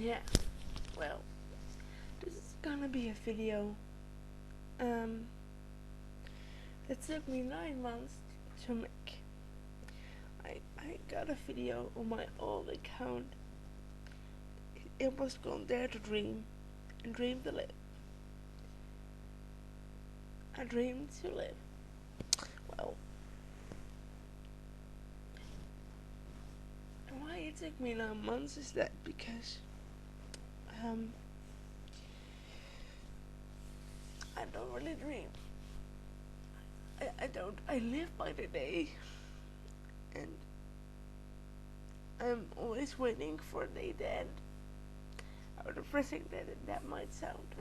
Yeah, well, this is gonna be a video um that took me 9 months to make. I got a video on my old account. It was called Dare to Dream and Dream to Live. I dreamed to live. Well, why it took me 9 months is that because um I don't really dream. I don't. I live by the day, and I'm always waiting for the day to end. How depressing that might sound.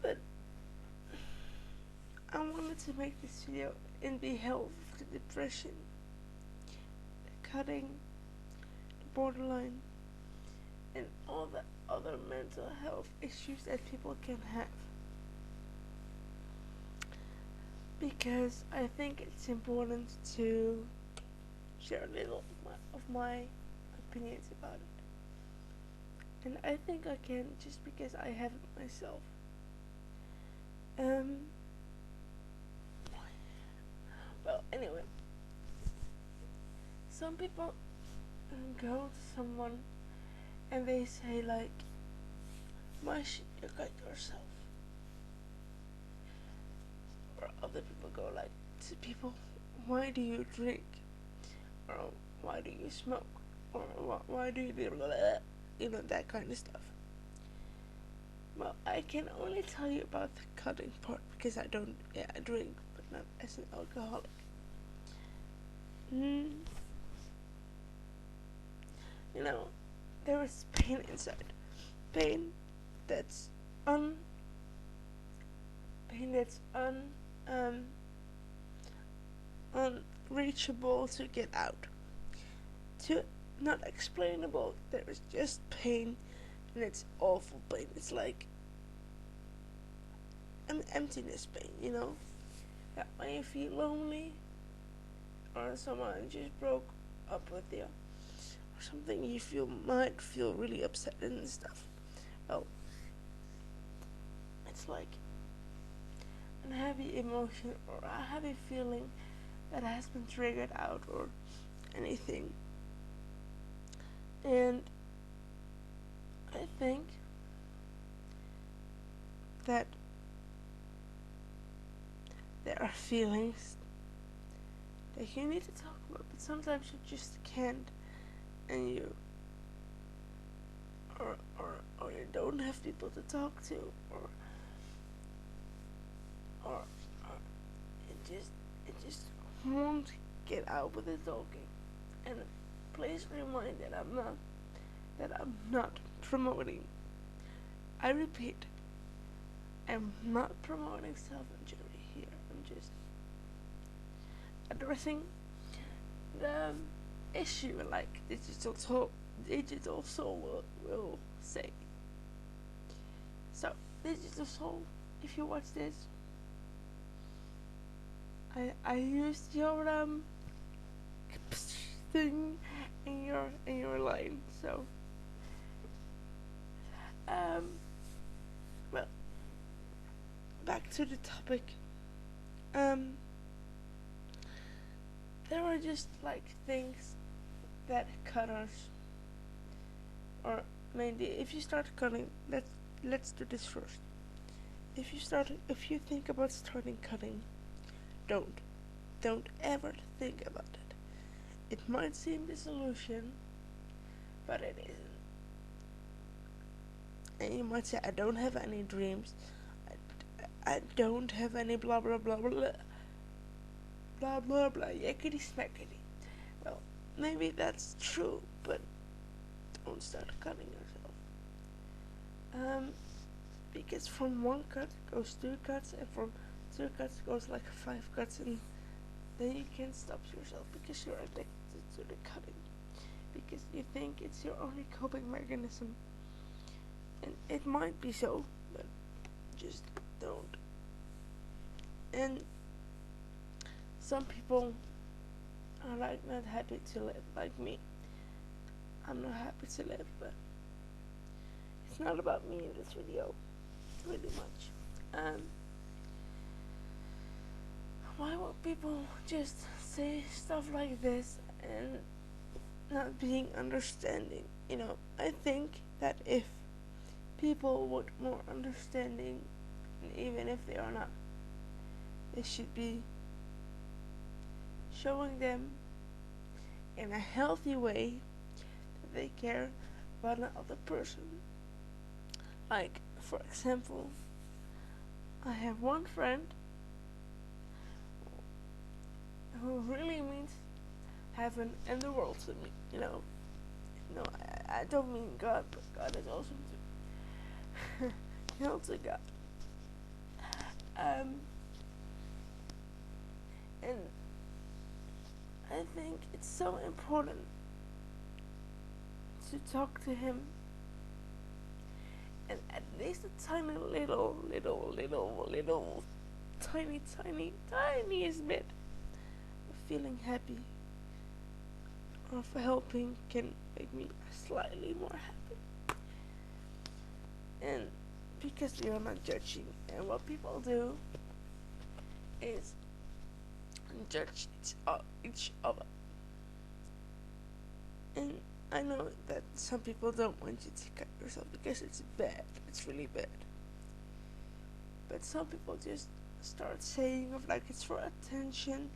But I wanted to make this video in behalf of the depression, the cutting, the borderline, and all the other mental health issues that people can have. Because I think it's important to share a little of my opinions about it. And I think I can just because I have it myself. Well, anyway. Some people go to someone and they say like, why should you cut yourself? Or other people go like to people, why do you drink? Or why do you smoke? Or why do you do that? You know, that kind of stuff. Well, I can only tell you about the cutting part because I drink, but not as an alcoholic. You know, there is pain inside. Pain that's unreachable to get out. To not explainable. There is just pain, and it's awful pain. It's like an emptiness pain, you know? That when you feel lonely, or someone just broke up with you, or something you might feel really upset and stuff. Well, it's like a heavy emotion or a heavy feeling that has been triggered out or anything. And I think that there are feelings that you need to talk about, but sometimes you just can't, and you or you don't have people to talk to, or it just won't get out with the talking. And please remind that I'm not promoting. I repeat, I'm not promoting self-injury here. I'm just addressing the issue, like digital soul will say. So, digital soul, if you watch this, I used your thing in your line. So, well, back to the topic. There are just like things that cutters, or maybe if you start cutting, let's do this first. If you think about starting cutting, don't ever think about it. It might seem the solution, but it isn't. And you might say, I don't have any dreams. I don't have any blah blah blah blah blah blah blah yakety smackety. Well, maybe that's true, but don't start cutting yourself. Because from one cut goes 2 cuts, and from 2 cuts goes like 5 cuts, and then you can't stop yourself because you're addicted to the cutting. Because you think it's your only coping mechanism. And it might be so, but just don't. And some people are like not happy to live like me. I'm not happy to live, but it's not about me in this video, really much. Why would people just say stuff like this and not being understanding? I think that if people were more understanding, and even if they are not, they should be showing them in a healthy way that they care about another person. Like, for example, I have one friend who really means heaven and the world to me. No, I don't mean God, but God is awesome too. Hail to God. And I think it's so important to talk to him, and at least a tiny little, tiniest bit of feeling happy or of helping can make me slightly more happy. And because we are not judging, and what people do is judge each other. And I know that some people don't want you to cut yourself because it's bad. It's really bad. But some people just start saying of like it's for attention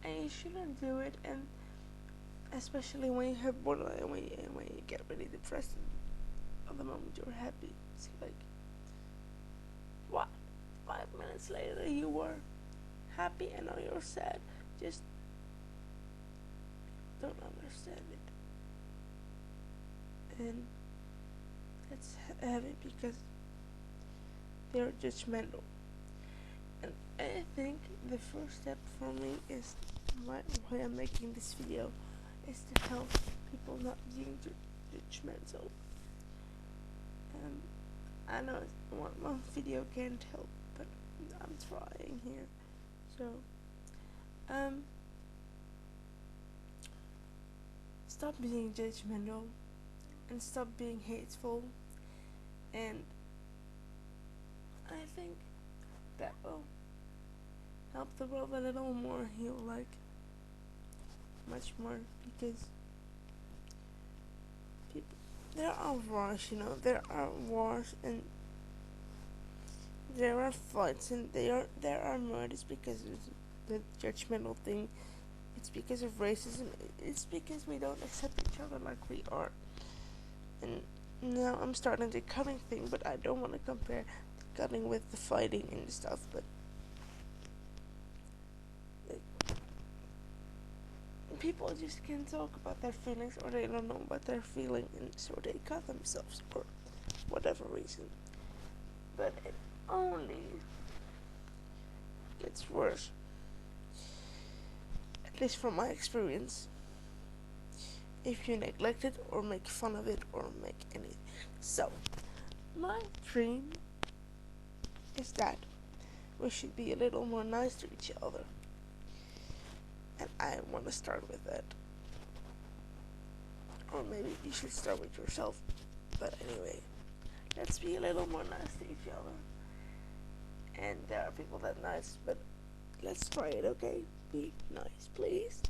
and you shouldn't do it, and especially when you have borderline, when you get really depressed at the moment you're happy. It's like, what? 5 minutes later you were happy and now you're sad. Just don't understand it. And it's heavy because they're judgmental. And I think the first step for me is why I'm making this video is to help people not being judgmental. I know one video can't help, but I'm trying here. So, stop being judgmental and stop being hateful, and I think that will help the world a little more heal, like much more, because there are wars, there are wars and there are fights and there are murders because of the judgmental thing. It's because of racism. It's because we don't accept each other like we are. And now I'm starting the cutting thing, but I don't want to compare the cutting with the fighting and stuff, but people just can't talk about their feelings, or they don't know what they're feeling, and so they cut themselves for whatever reason. But it only gets worse, at least from my experience, if you neglect it or make fun of it or make anything. So, my dream is that we should be a little more nice to each other. And I want to start with that. Or maybe you should start with yourself. But anyway, let's be a little more nice to each other. And there are people that are nice, but let's try it, okay? Be nice, please.